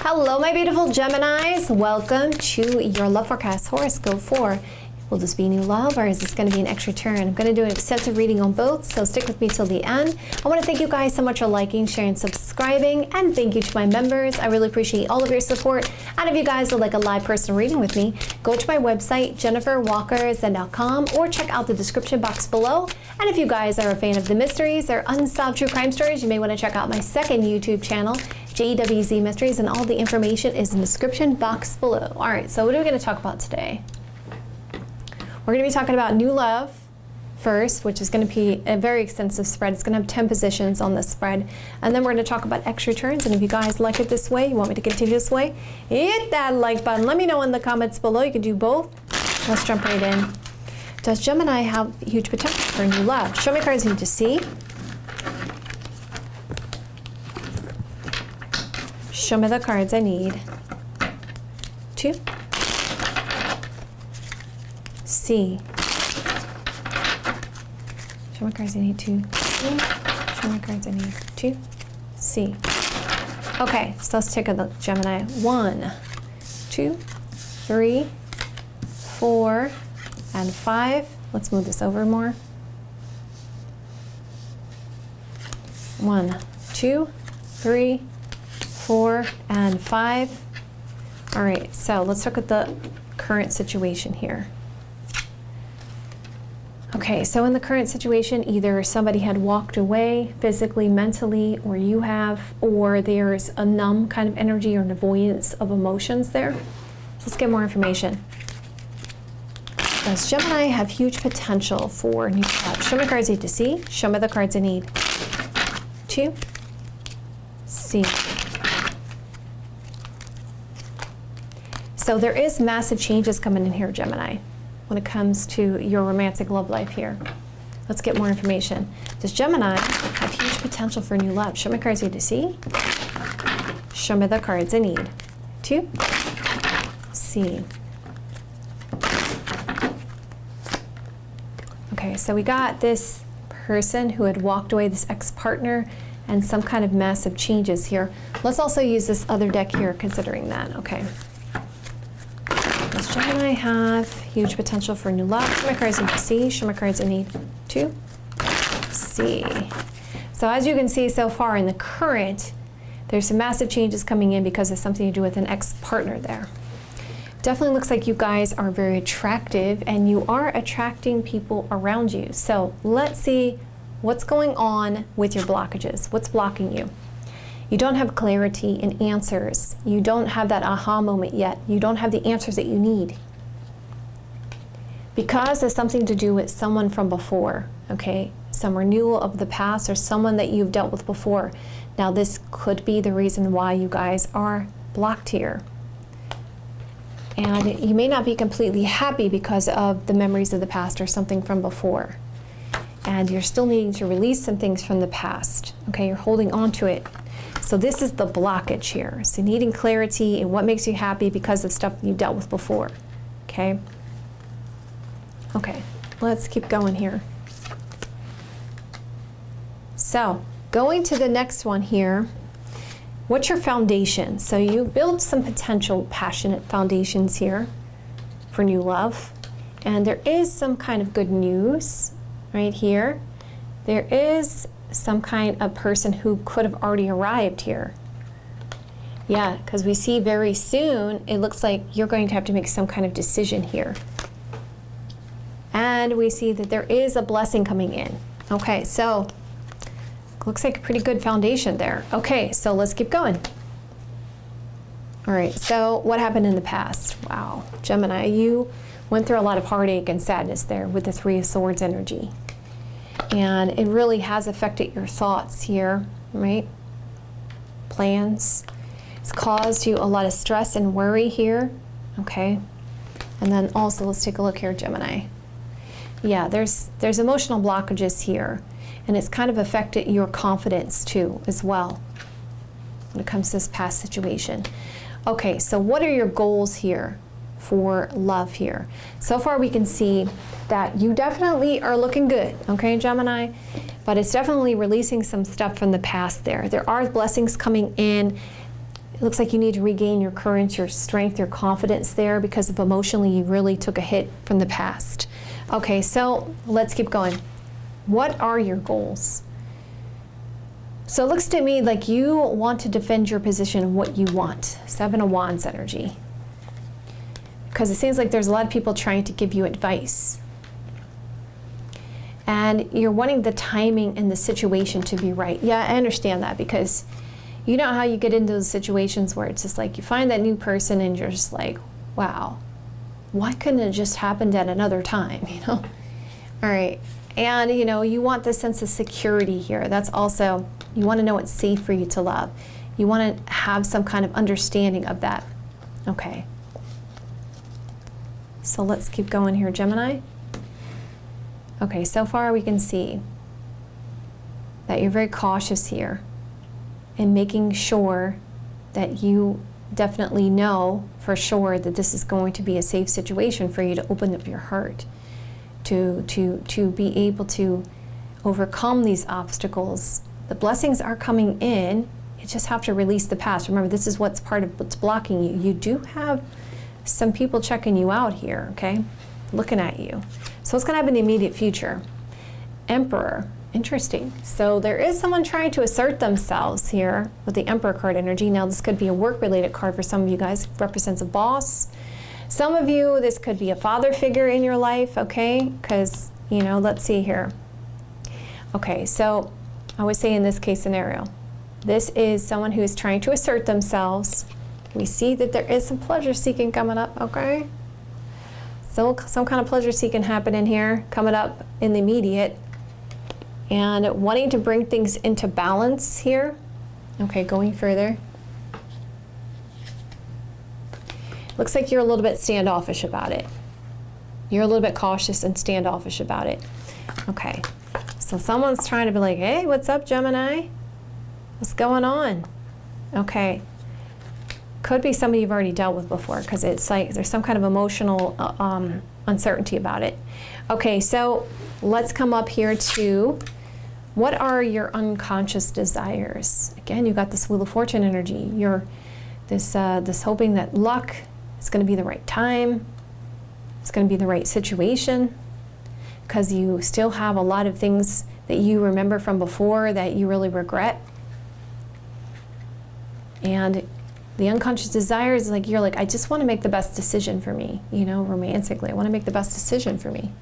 Hello, my beautiful Geminis. Welcome to your love forecast horoscope for, will this be new love or is this going to be an extra turn? I'm going to do an extensive reading on both, so stick with me till the end. I want to thank you guys so much for liking, sharing, subscribing, and thank you to my members. I really appreciate all of your support. And if you guys would like a live personal reading with me, go to my website, JenniferWalkerZen.com, or check out the description box below. And if you guys are a fan of the mysteries or unsolved true crime stories, you may want to check out my second YouTube channel, GEWZ Mysteries, and all the information is in the description box below. All right, so what are we going to talk about today? We're going to be talking about new love first, which is going to be a very extensive spread. It's going to have 10 positions on this spread. And then we're going to talk about extra turns. And if you guys like it this way, you want me to continue this way, hit that like button. Let me know in the comments below. You can do both. Let's jump right in. Does Gemini have huge potential for new love? Show me cards you need to see. Show me the cards I need to see. Show me cards I need to see. Show me cards I need to see. Okay, so let's take a look, Gemini. 1, 2, 3, 4, and 5. Let's move this over more. 1, 2, 3, 4, and 5. All right, so let's look at the current situation here. Okay, so in the current situation, either somebody had walked away physically, mentally, or you have, or there's a numb kind of energy or an avoidance of emotions there. So let's get more information. Does Gemini have huge potential for new love? Show me cards I need to see. Show me the cards I need to see. So there is massive changes coming in here, Gemini, when it comes to your romantic love life here. Let's get more information. Does Gemini have huge potential for new love? Show me cards I need to see. Show me the cards I need to see. Okay, so we got this person who had walked away, this ex-partner, and some kind of massive changes here. Let's also use this other deck here, considering that, okay. Does Gemini have huge potential for new love? Show me cards I need to see. Show me cards I need to see. So as you can see so far in the current, there's some massive changes coming in because of something to do with an ex-partner there. Definitely looks like you guys are very attractive and you are attracting people around you. So let's see what's going on with your blockages. What's blocking you? You don't have clarity and answers. You don't have that aha moment yet. You don't have the answers that you need. Because there's something to do with someone from before, okay? Some renewal of the past or someone that you've dealt with before. Now this could be the reason why you guys are blocked here. And you may not be completely happy because of the memories of the past or something from before. And you're still needing to release some things from the past, okay? You're holding on to it. So this is the blockage here. So needing clarity in what makes you happy because of stuff you dealt with before, okay? Okay, let's keep going here. So going to the next one here, what's your foundation? So you build some potential passionate foundations here for new love. And there is some kind of good news right here. There is some kind of person who could have already arrived here. Yeah, because we see very soon, it looks like you're going to have to make some kind of decision here. And we see that there is a blessing coming in. Okay, so looks like a pretty good foundation there. Okay, so let's keep going. All right, so what happened in the past? Wow, Gemini, you went through a lot of heartache and sadness there with the Three of Swords energy. And it really has affected your thoughts here, right? Plans. It's caused you a lot of stress and worry here, okay? And then also, let's take a look here, Gemini. Yeah, there's emotional blockages here, and it's kind of affected your confidence too, as well, when it comes to this past situation. Okay, so what are your goals here for love here? So far we can see that you definitely are looking good, okay, Gemini? But it's definitely releasing some stuff from the past there. There are blessings coming in. It looks like you need to regain your courage, your strength, your confidence there because of emotionally you really took a hit from the past. Okay, so let's keep going. What are your goals? So it looks to me like you want to defend your position of what you want. Seven of Wands energy. Because it seems like there's a lot of people trying to give you advice. And you're wanting the timing and the situation to be right. Yeah, I understand that, because you know how you get into those situations where it's just like you find that new person and you're just like, wow, why couldn't it just happened at another time, you know? All right. And, you know, you want this sense of security here. That's also, you want to know it's safe for you to love. You want to have some kind of understanding of that. Okay. So let's keep going here, Gemini. Okay, so far we can see that you're very cautious here in making sure that you definitely know for sure that this is going to be a safe situation for you to open up your heart, to be able to overcome these obstacles. The blessings are coming in. You just have to release the past. Remember, this is what's part of what's blocking you. You do have some people checking you out here, okay? Looking at you. So what's going to happen in the immediate future? Emperor. Interesting. So there is someone trying to assert themselves here with the Emperor card energy. Now this could be a work-related card for some of you guys. It represents a boss. Some of you, this could be a father figure in your life, okay? Because, you know, let's see here. Okay, so I would say in this case scenario, this is someone who is trying to assert themselves. We see that there is some pleasure seeking coming up, okay? So some kind of pleasure seeking happening here, coming up in the immediate. And wanting to bring things into balance here. Okay, going further. Looks like you're a little bit standoffish about it. You're a little bit cautious and standoffish about it. Okay, so someone's trying to be like, hey, what's up, Gemini? What's going on? Okay. Could be somebody you've already dealt with before, because it's like there's some kind of emotional uncertainty about it. Okay, so let's come up here to what are your unconscious desires? Again, you got this Wheel of Fortune energy. You're this hoping that luck is going to be the right time. It's going to be the right situation, because you still have a lot of things that you remember from before that you really regret. And the unconscious desire is like, you're like, I just want to make the best decision for me, you know, romantically. I want to make the best decision for me.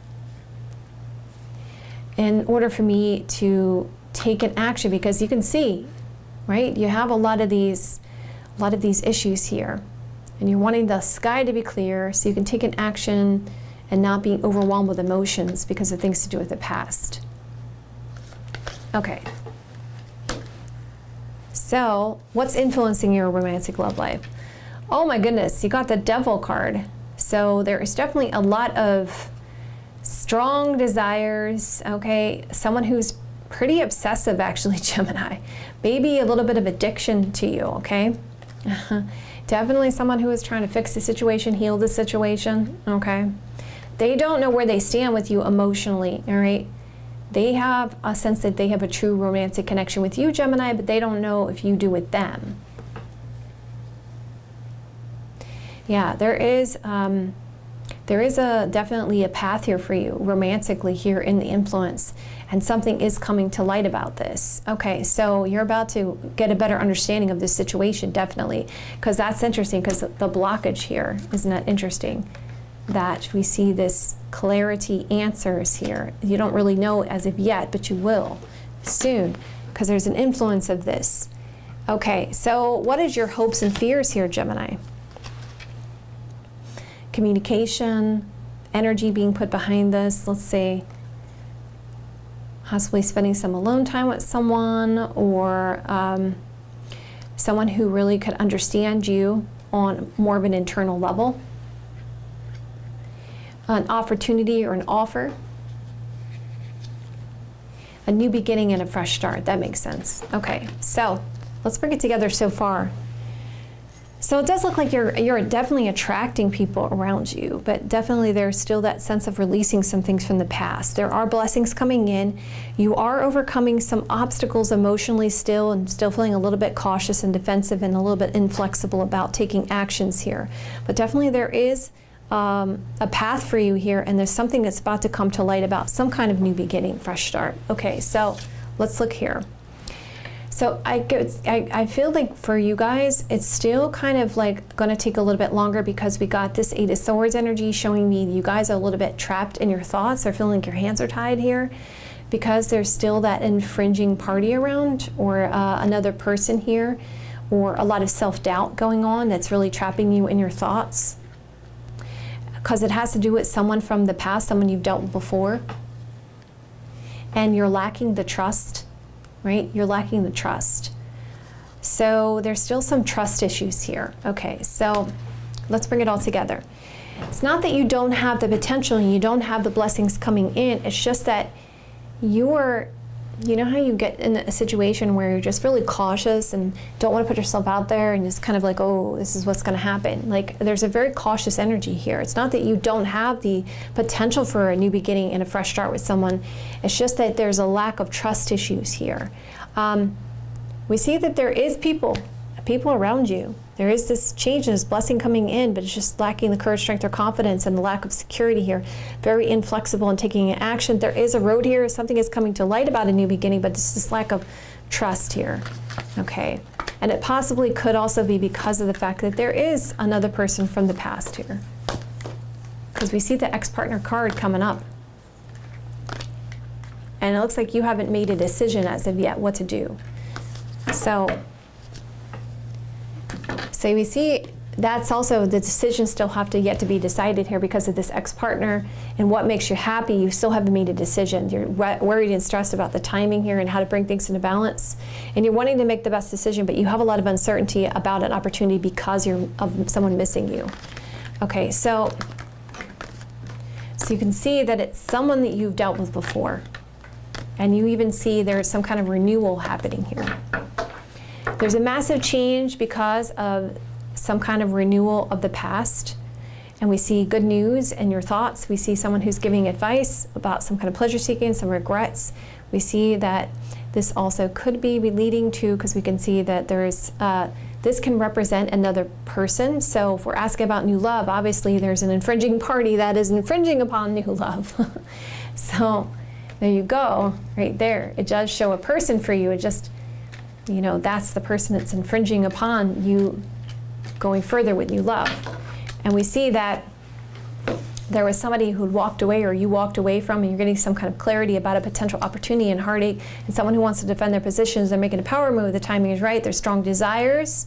In order for me to take an action, because you can see, right? You have a lot of these issues here. And you're wanting the sky to be clear so you can take an action and not being overwhelmed with emotions because of things to do with the past. Okay. So, what's influencing your romantic love life? Oh my goodness, you got the Devil card. So there is definitely a lot of strong desires, okay? Someone who's pretty obsessive, actually, Gemini. Maybe a little bit of addiction to you, okay? Definitely someone who is trying to fix the situation, heal the situation, okay? They don't know where they stand with you emotionally, all right? They have a sense that they have a true romantic connection with you, Gemini, but they don't know if you do with them. Yeah, there is definitely a path here for you romantically here in the influence, and something is coming to light about this. Okay, so you're about to get a better understanding of this situation, definitely, because that's interesting, because the blockage here, isn't that interesting? That we see this clarity answers here. You don't really know as of yet, but you will soon, because there's an influence of this. Okay, so what is your hopes and fears here, Gemini? Communication, energy being put behind this. Let's say possibly spending some alone time with someone, or someone who really could understand you on more of an internal level. An opportunity or an offer, a new beginning and a fresh start. That makes sense. Okay, so let's bring it together so far. So it does look like you're definitely attracting people around you, but definitely there's still that sense of releasing some things from the past. There are blessings coming in. You are overcoming some obstacles emotionally still, and still feeling a little bit cautious and defensive and a little bit inflexible about taking actions here. But definitely there is a path for you here, and there's something that's about to come to light about some kind of new beginning, fresh start. Okay, so let's look here. So I feel like for you guys, it's still kind of like going to take a little bit longer because we got this Eight of Swords energy showing me you guys are a little bit trapped in your thoughts or feeling like your hands are tied here because there's still that infringing party around or another person here or a lot of self-doubt going on that's really trapping you in your thoughts because it has to do with someone from the past, someone you've dealt with before, and you're lacking the trust. Right? You're lacking the trust. So there's still some trust issues here. Okay, so let's bring it all together. It's not that you don't have the potential and you don't have the blessings coming in. It's just that you know how you get in a situation where you're just really cautious and don't want to put yourself out there and just kind of like, oh, this is what's going to happen. Like there's a very cautious energy here. It's not that you don't have the potential for a new beginning and a fresh start with someone. It's just that there's a lack of trust issues here. We see that there is people around you. There is this change and this blessing coming in, but it's just lacking the courage, strength, or confidence and the lack of security here. Very inflexible in taking action. There is a road here. Something is coming to light about a new beginning, but it's this lack of trust here. Okay. And it possibly could also be because of the fact that there is another person from the past here. Because we see the ex-partner card coming up. And it looks like you haven't made a decision as of yet what to do. So we see that's also the decisions still have to yet to be decided here because of this ex-partner and what makes you happy. You still haven't made a decision. You're worried and stressed about the timing here and how to bring things into balance. And you're wanting to make the best decision, but you have a lot of uncertainty about an opportunity because of someone missing you. Okay, so you can see that it's someone that you've dealt with before. And you even see there's some kind of renewal happening here. There's a massive change because of some kind of renewal of the past. And we see good news in your thoughts. We see someone who's giving advice about some kind of pleasure seeking, some regrets. We see that this also could be leading to, because we can see that there's, this can represent another person. So if we're asking about new love, obviously there's an infringing party that is infringing upon new love. So there you go, right there. It does show a person for you. It just, you know, that's the person that's infringing upon you going further with new love. And we see that there was somebody who walked away or you walked away from, and you're getting some kind of clarity about a potential opportunity and heartache, and someone who wants to defend their positions. They're making a power move. The timing is right. There's strong desires.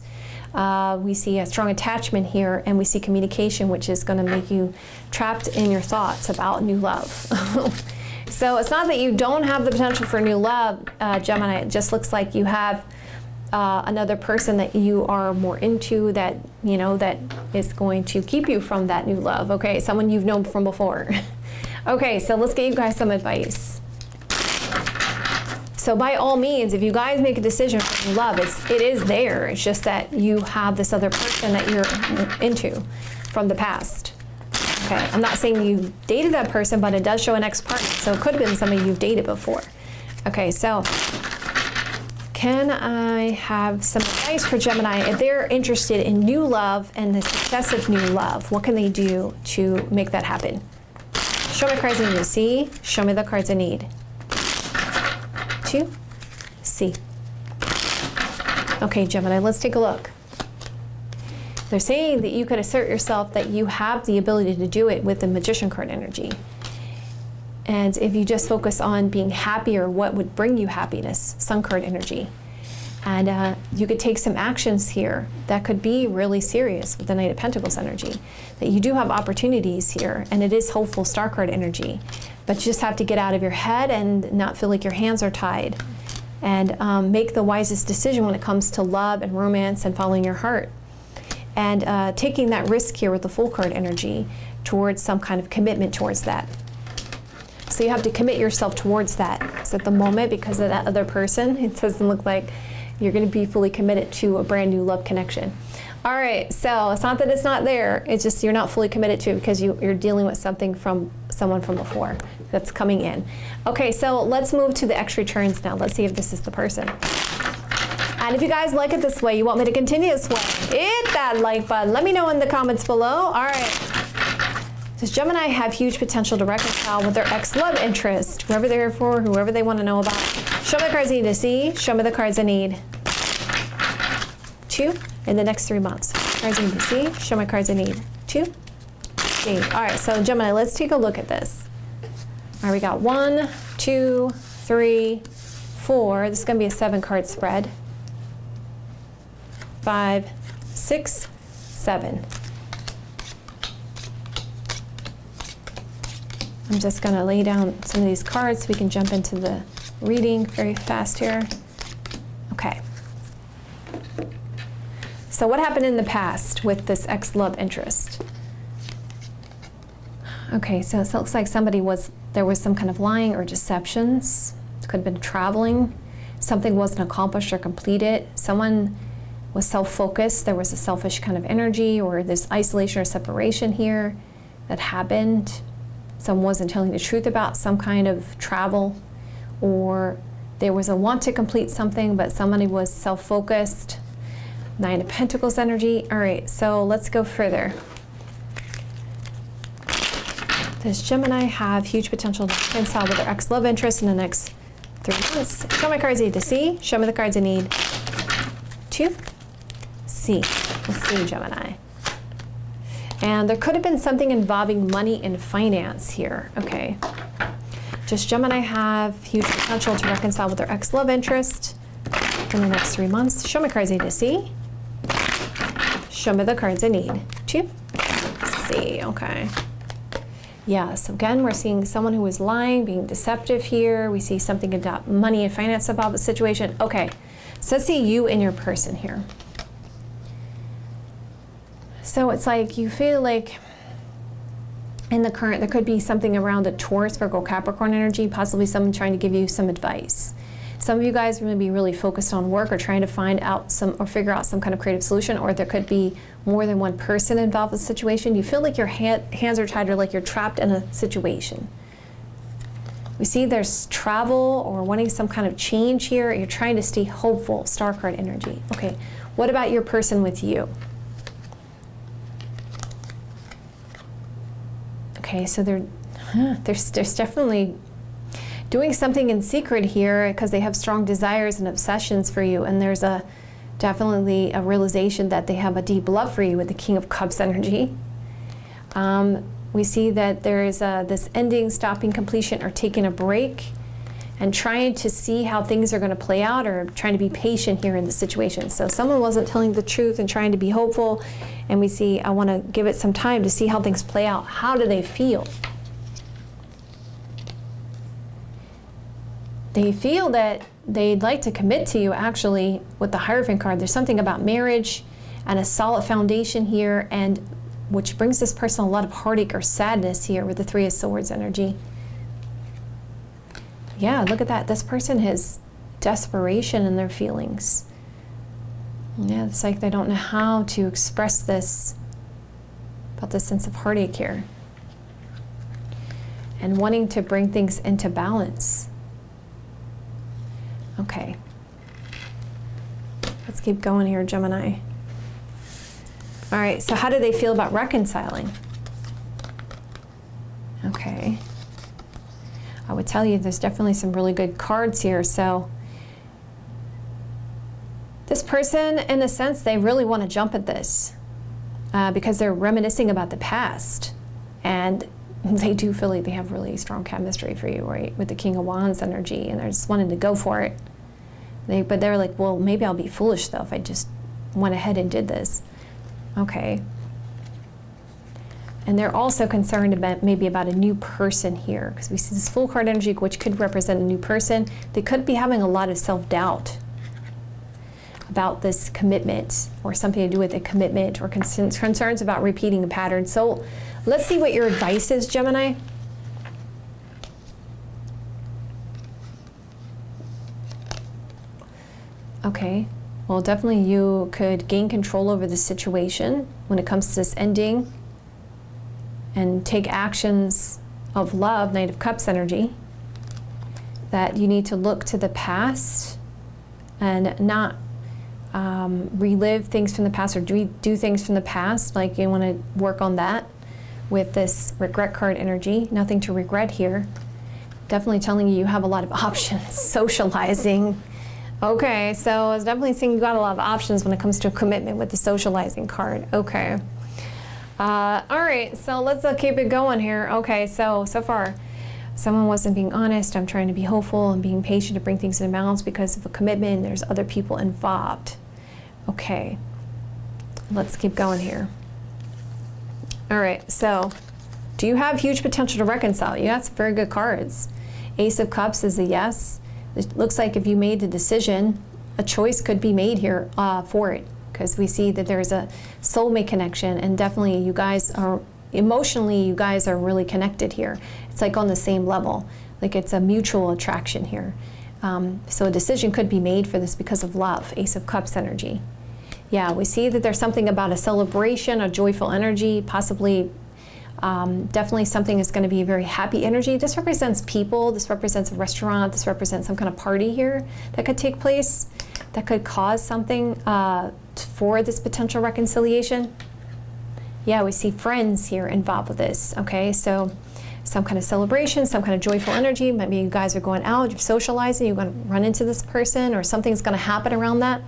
We see a strong attachment here, and we see communication, which is going to make you trapped in your thoughts about new love. So it's not that you don't have the potential for new love, Gemini. It just looks like you have another person that you are more into that, you know, that is going to keep you from that new love. Okay, someone you've known from before. Okay, so let's get you guys some advice. So by all means, if you guys make a decision for new love, it is there. It's just that you have this other person that you're into from the past. Okay, I'm not saying you dated that person, but it does show an ex-partner, so it could have been somebody you've dated before. Okay, so can I have some advice for Gemini if they're interested in new love and the success of new love? What can they do to make that happen? Show me cards I need. See? Show me the cards I need. 2, C. Okay, Gemini, let's take a look. They're saying that you could assert yourself that you have the ability to do it with the Magician card energy. And if you just focus on being happy or what would bring you happiness, Sun card energy. And you could take some actions here that could be really serious with the Knight of Pentacles energy. That you do have opportunities here, and it is hopeful Star card energy. But you just have to get out of your head and not feel like your hands are tied. And make the wisest decision when it comes to love and romance and following your heart. And taking that risk here with the Fool card energy towards some kind of commitment towards that. So you have to commit yourself towards that. So at the moment, because of that other person, it doesn't look like You're going to be fully committed to a brand new love connection. All right, so it's not that it's not there. It's just you're not fully committed to it because you're dealing with something from someone from before that's coming in. Okay, so let's move to the X returns now. Let's see if this is the person. And if you guys like it this way, you want me to continue this way, hit that like button. Let me know in the comments below. All right. Does Gemini have huge potential to reconcile with their ex-love interest? Whoever they're here for, whoever they want to know about. Show me the cards I need to see. Show me the cards I need to in the next 3 months. Cards I need to see. Show me cards I need to see. All right, so Gemini, let's take a look at this. All right, we got 1, 2, 3, 4. This is going to be a 7-card spread. 5, 6, 7. I'm just going to lay down some of these cards so we can jump into the reading very fast here. Okay. So what happened in the past with this ex-love interest? Okay, so it looks like there was some kind of lying or deceptions. It could have been traveling. Something wasn't accomplished or completed. Someone was self-focused. There was a selfish kind of energy or this isolation or separation here that happened. Someone wasn't telling the truth about some kind of travel, or there was a want to complete something, but somebody was self-focused. 9 of Pentacles energy. All right, so let's go further. Does Gemini have huge potential to reconcile with their ex-love interest in the next 3 months? Show me cards I need to see. Show me the cards I need to see. Let's see, Gemini. And there could have been something involving money and finance here. Okay. Does Gemini have huge potential to reconcile with their ex-love interest in the next 3 months? Show me cards I need to see. Show me the cards I need to see. Okay. Yes, again, we're seeing someone who is lying, being deceptive here. We see something about money and finance about the situation. Okay, so let's see you and your person here. So it's like you feel like in the current, there could be something around a Taurus, Virgo, Capricorn energy, possibly someone trying to give you some advice. Some of you guys are going to be really focused on work or trying to find out figure out some kind of creative solution, or there could be more than one person involved in the situation. You feel like your hands are tied or like you're trapped in a situation. We see there's travel or wanting some kind of change here. You're trying to stay hopeful, star card energy. Okay, what about your person with you? Okay, so there's definitely doing something in secret here because they have strong desires and obsessions for you, and there's definitely a realization that they have a deep love for you with the King of Cups energy. We see that there is this ending, stopping, completion, or taking a break and trying to see how things are going to play out, or trying to be patient here in the situation. So someone wasn't telling the truth and trying to be hopeful, and we see I want to give it some time to see how things play out. How do they feel? They feel that they'd like to commit to you, actually, with the Hierophant card. There's something about marriage and a solid foundation here, and which brings this person a lot of heartache or sadness here with the Three of Swords energy. Yeah, look at that. This person has desperation in their feelings. Yeah, it's like they don't know how to express this, about this sense of heartache here. And wanting to bring things into balance. Okay. Let's keep going here, Gemini. All right, so how do they feel about reconciling? Okay. I would tell you there's definitely some really good cards here. So this person, in a sense, they really want to jump at this because they're reminiscing about the past. And they do feel like they have really strong chemistry for you, right? With the King of Wands energy, and they're just wanting to go for it. But they're like, well, maybe I'll be foolish, though, if I just went ahead and did this. Okay. And they're also concerned about maybe about a new person here, because we see this Fool card energy, which could represent a new person. They could be having a lot of self-doubt about this commitment, or something to do with a commitment, or concerns about repeating a pattern. So let's see what your advice is, Gemini. Okay, well, definitely you could gain control over the situation when it comes to this ending and take actions of love, Knight of Cups energy, that you need to look to the past and not relive things from the past or do things from the past. Like you want to work on that with this regret card energy. Nothing to regret here. Definitely telling you have a lot of options. Socializing. Okay, so it's definitely saying you got a lot of options when it comes to a commitment with the socializing card. Okay. All right, so let's keep it going here. Okay, so far, someone wasn't being honest. I'm trying to be hopeful and being patient to bring things into balance because of a commitment. There's other people involved. Okay, let's keep going here. All right, so do you have huge potential to reconcile? You got some very good cards. Ace of Cups is a yes. It looks like if you made the decision, a choice could be made here for it, because we see that there's a soulmate connection, and definitely you guys are, emotionally, you guys are really connected here. It's like on the same level, like it's a mutual attraction here. So a decision could be made for this because of love, Ace of Cups energy. Yeah, we see that there's something about a celebration, a joyful energy, possibly definitely something is going to be a very happy energy. This represents people, this represents a restaurant, this represents some kind of party here that could take place, that could cause something for this potential reconciliation. Yeah, we see friends here involved with this, okay? So some kind of celebration, some kind of joyful energy. Maybe you guys are going out, you're socializing, you're going to run into this person, or something's going to happen around that.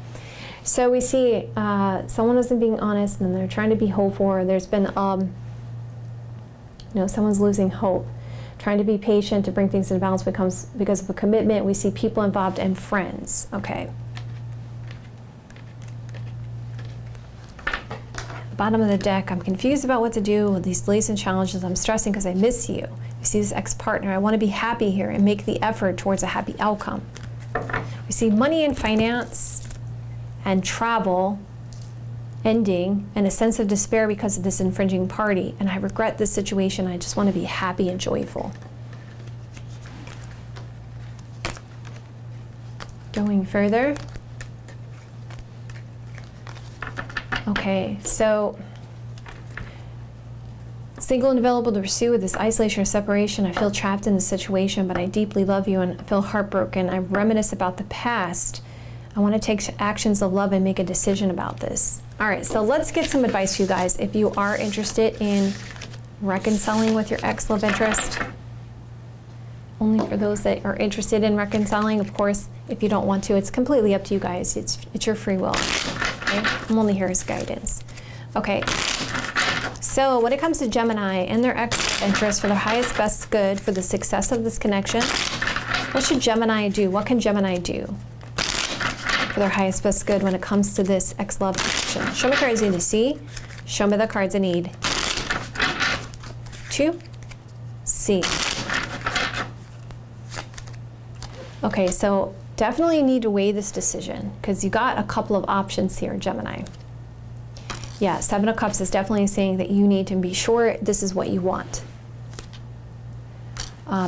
So we see someone isn't being honest and they're trying to be hopeful, or there's been someone's losing hope, trying to be patient to bring things into balance because of a commitment. We see people involved and friends. Okay. Bottom of the deck, I'm confused about what to do with these delays and challenges. I'm stressing because I miss you. We see this ex-partner. I want to be happy here and make the effort towards a happy outcome. We see money and finance and travel ending, and a sense of despair because of this infringing party, and I regret this situation. I just want to be happy and joyful. Going further. Okay, so single and available to pursue with this isolation or separation. I feel trapped in this situation, but I deeply love you and feel heartbroken. I reminisce about the past. I want to take actions of love and make a decision about this. All right, so let's get some advice to you guys if you are interested in reconciling with your ex-love interest. Only for those that are interested in reconciling. Of course, if you don't want to, it's completely up to you guys. It's your free will. Okay? I'm only here as guidance. Okay, so when it comes to Gemini and their ex-interest for their highest, best good for the success of this connection, what should Gemini do? What can Gemini do for their highest, best good when it comes to this ex-love connection? Show me cards I need to see. Show me the cards I need to see. Okay, so definitely need to weigh this decision because you got a couple of options here, Gemini. Yeah, Seven of Cups is definitely saying that you need to be sure this is what you want.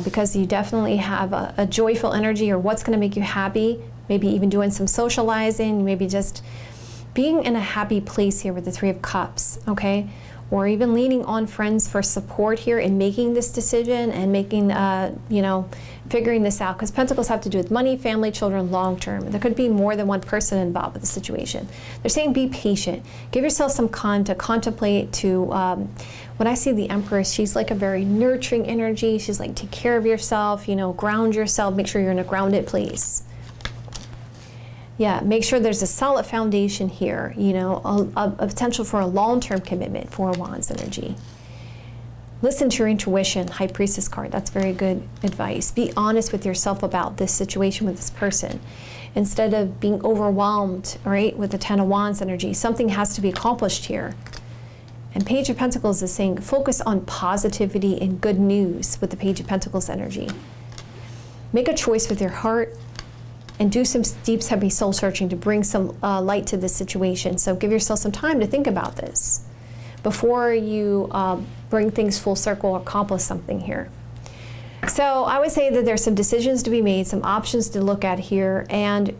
Because you definitely have a joyful energy, or what's going to make you happy. Maybe even doing some socializing, maybe just being in a happy place here with the Three of Cups, okay? Or even leaning on friends for support here in making this decision and making, figuring this out. Because Pentacles have to do with money, family, children, long term. There could be more than one person involved with the situation. They're saying be patient. Give yourself some time to contemplate, to, when I see the Empress, she's like a very nurturing energy. She's like, take care of yourself, ground yourself, make sure you're in a grounded place. Yeah, make sure there's a solid foundation here, a potential for a long-term commitment, Four of Wands energy. Listen to your intuition, High Priestess card. That's very good advice. Be honest with yourself about this situation with this person. Instead of being overwhelmed, right, with the Ten of Wands energy, something has to be accomplished here. And Page of Pentacles is saying focus on positivity and good news with the Page of Pentacles energy. Make a choice with your heart, and do some deep, heavy soul searching to bring some light to this situation. So give yourself some time to think about this before you bring things full circle or accomplish something here. So I would say that there's some decisions to be made, some options to look at here, and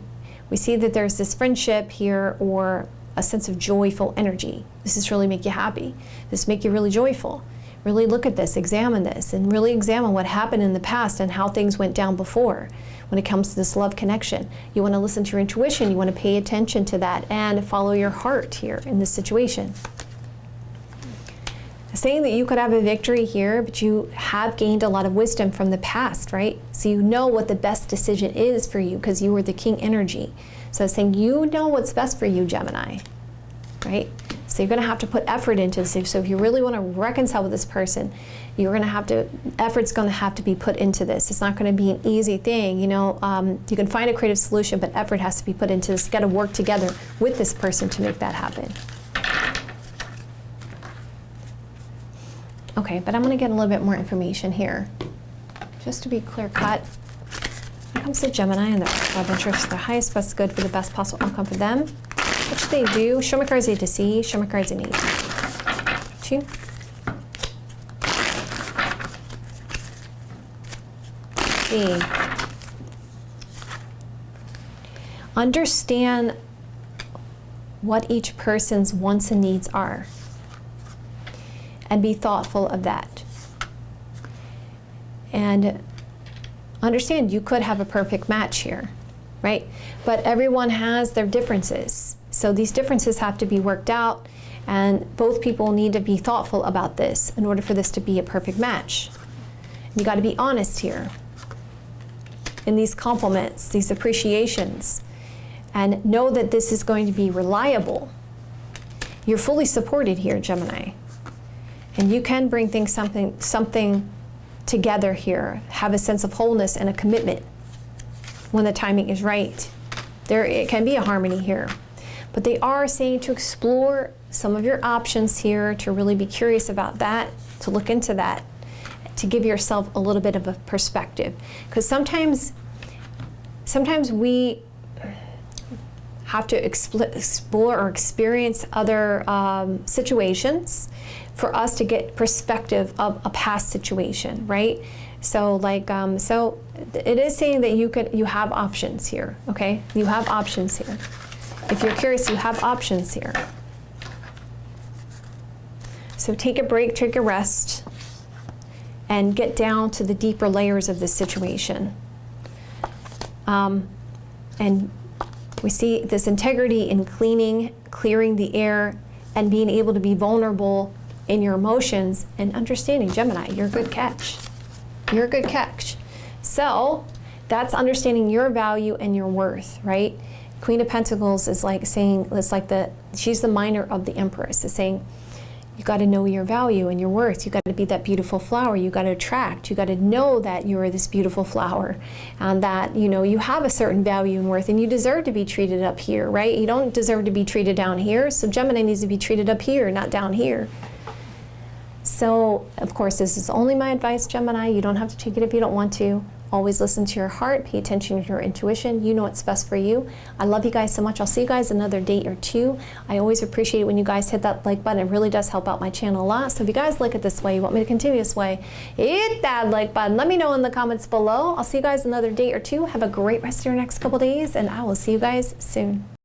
We see that there's this friendship here or a sense of joyful energy. Does this really make you happy? Does this make you really joyful? Really look at this, examine this, and really examine what happened in the past and how things went down before when it comes to this love connection. You want to listen to your intuition, you want to pay attention to that and follow your heart here in this situation. Saying that you could have a victory here, but you have gained a lot of wisdom from the past, right? So you know what the best decision is for you because you were the king energy. So it's saying you know what's best for you, Gemini, right? So you're going to have to put effort into this. So if you really want to reconcile with this person, you're going to have to, effort's going to have to be put into this. It's not going to be an easy thing. You know, you can find a creative solution, but effort has to be put into this. You got to work together with this person to make that happen. Okay, but I'm going to get a little bit more information here. Just to be clear cut, when it comes to Gemini and their love interest, their highest best good for the best possible outcome for them, which they do. Show me cards A to C, show me cards in 8. 2. 3. Understand what each person's wants and needs are. And be thoughtful of that. And understand you could have a perfect match here, right? But everyone has their differences. So these differences have to be worked out, and both people need to be thoughtful about this in order for this to be a perfect match. You got to be honest here in these compliments, these appreciations, and know that this is going to be reliable. You're fully supported here, Gemini. And you can bring things something together here, have a sense of wholeness and a commitment when the timing is right. It can be a harmony here. But they are saying to explore some of your options here, to really be curious about that, to look into that, to give yourself a little bit of a perspective. Because sometimes we have to explore or experience other situations for us to get perspective of a past situation, right? So like, so it is saying that you have options here, okay? You have options here. If you're curious, you have options here. So take a break, take a rest, and get down to the deeper layers of this situation. And we see this integrity in clearing the air, and being able to be vulnerable in your emotions and understanding. Gemini, you're a good catch. You're a good catch. So that's understanding your value and your worth, right? Queen of Pentacles is like saying, it's like she's the minor of the Empress. It's saying, you got to know your value and your worth. You got to be that beautiful flower. You got to attract. You got to know that you are this beautiful flower, and that you have a certain value and worth, and you deserve to be treated up here, right? You don't deserve to be treated down here. So Gemini needs to be treated up here, not down here. So, of course, this is only my advice, Gemini. You don't have to take it if you don't want to. Always listen to your heart. Pay attention to your intuition. You know what's best for you. I love you guys so much. I'll see you guys another day or two. I always appreciate it when you guys hit that like button. It really does help out my channel a lot. So if you guys like it this way, you want me to continue this way, hit that like button. Let me know in the comments below. I'll see you guys another day or two. Have a great rest of your next couple days, and I will see you guys soon.